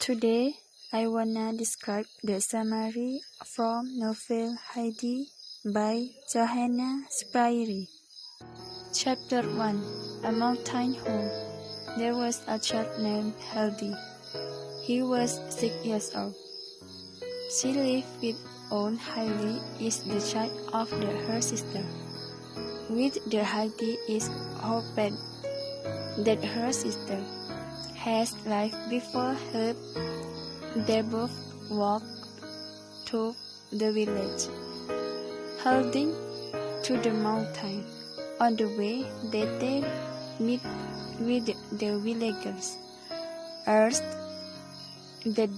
Today, I wanna describe the summary from novel Heidi by Hasna Sulong. Chapter 1. A Mountain Home. There was a child named Heidi. He was 6 years old. She lived with old Heidi is the child of her sister. With the Heidi is hoped that her sister has life before her. They both walked to the village, heading to the mountain. On the way, they meet with the villagers, asked that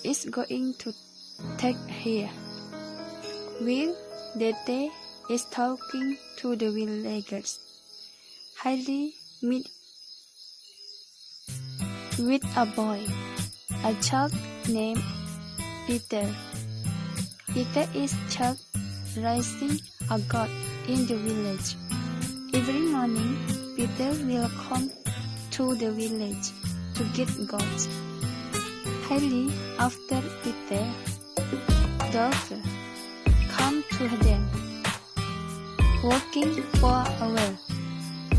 is going to take here. While Dete is talking to the villagers, Heidi meet with a boy, a child named Peter. Peter is child raising a goat in the village. Every morning, Peter will come to the village to get goats. Heidi, after Peter, daughter, come to them, walking for a while,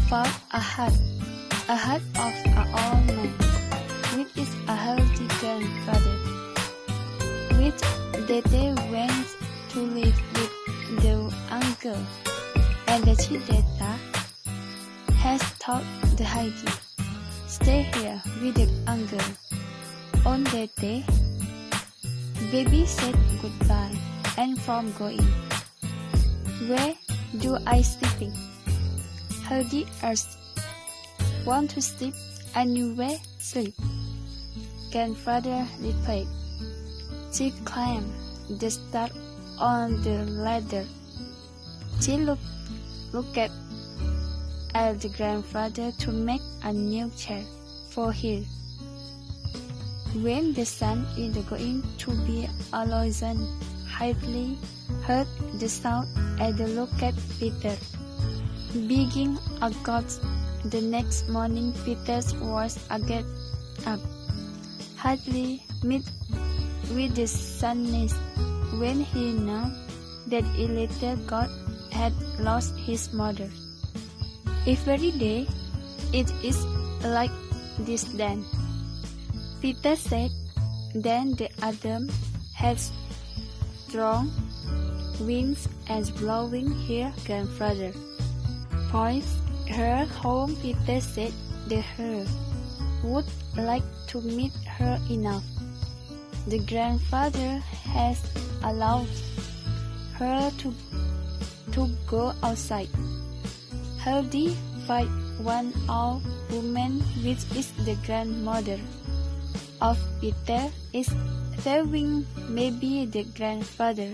found a hut of an old man, which is a healthy grandfather, which they went to live with the uncle, and the Chideta has told the Heidi, stay here with the uncle. On that day, baby said goodbye and from going. Where do I sleeping? Heidi asked. Want to sleep anywhere? Sleep. Grandfather replied. She climbed the step on the ladder. She looked at the grandfather to make a new chair for her. When the sun is going to be arisen, Heidi heard the sound and looked at Peter, begging a goat. The next morning, Peter was again up. Heidi met with the sadness when he knew that a little goat had lost his mother. Every day, it is like this then, Peter said. Then the autumn had strong winds and blowing her grandfather points her home. Peter said the her would like to meet her enough. The grandfather has allowed her to go outside. Heidi find one old woman, which is the grandmother of Peter, is serving maybe the grandfather.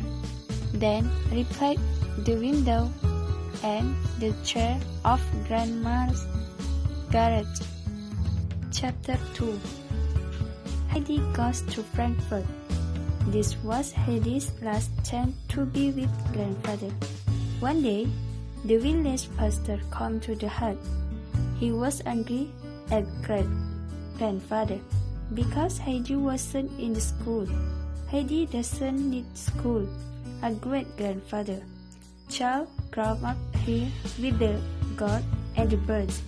Then replied the window and the chair of Grandma's garage. Chapter 2. Heidi goes to Frankfurt. This was Heidi's last chance to be with grandfather. One day, the village pastor came to the hut. He was angry at grandfather because Heidi wasn't in the school. Heidi doesn't need school. A great grandfather child grew up here with the goat and the birds.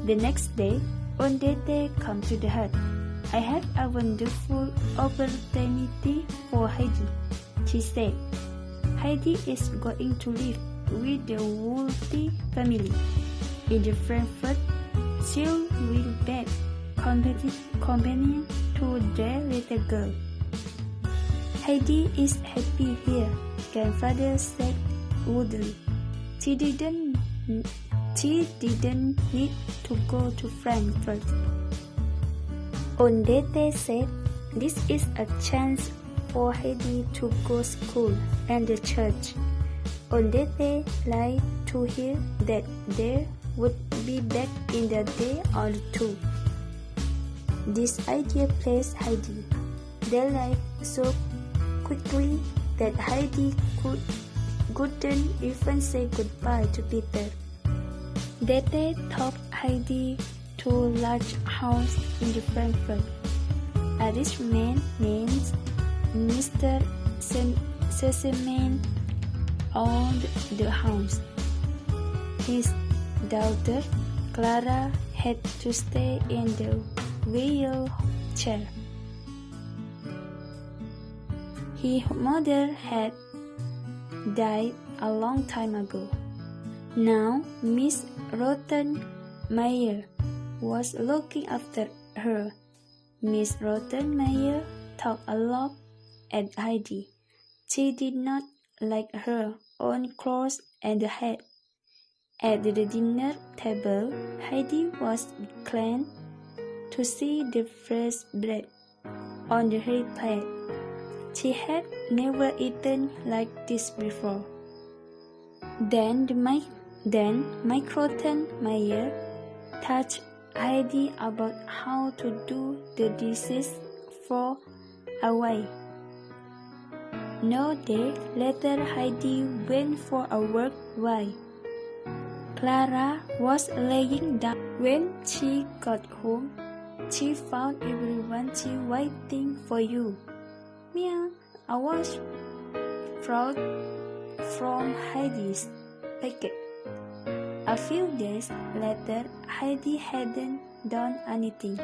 The next day, when they come to the hut, I have a wonderful opportunity for Heidi, she said. Heidi is going to live with the wealthy family. In the Frankfurt, she will be companion to their little girl. Heidi is happy here, grandfather said woodily. She didn't need to go to Frankfurt. Ondete said, this is a chance for Heidi to go to school and the church. Ondete lied to her that they would be back in a day or two. This idea pleased Heidi. They left so quickly that Heidi couldn't even say goodbye to Peter. Dete told Heidi to two large houses in the Frankfurt. A rich man named Mr. Sesemann owned the house. His daughter, Clara, had to stay in the wheelchair. His mother had died a long time ago. Now Miss Rottenmeier was looking after her. Miss Rottenmeier talked a lot at Heidi. She did not like her own clothes and hat. At the dinner table, Heidi was glad to see the fresh bread on her plate. She had never eaten like this before. Then Mike Rottenmeier touched Heidi about how to do the dishes for a while. No day later, Heidi went for a work while Clara was laying down. When she got home, she found everyone waiting for you. Meow, a wash brought from Heidi's packet. A few days later, Heidi hadn't done anything.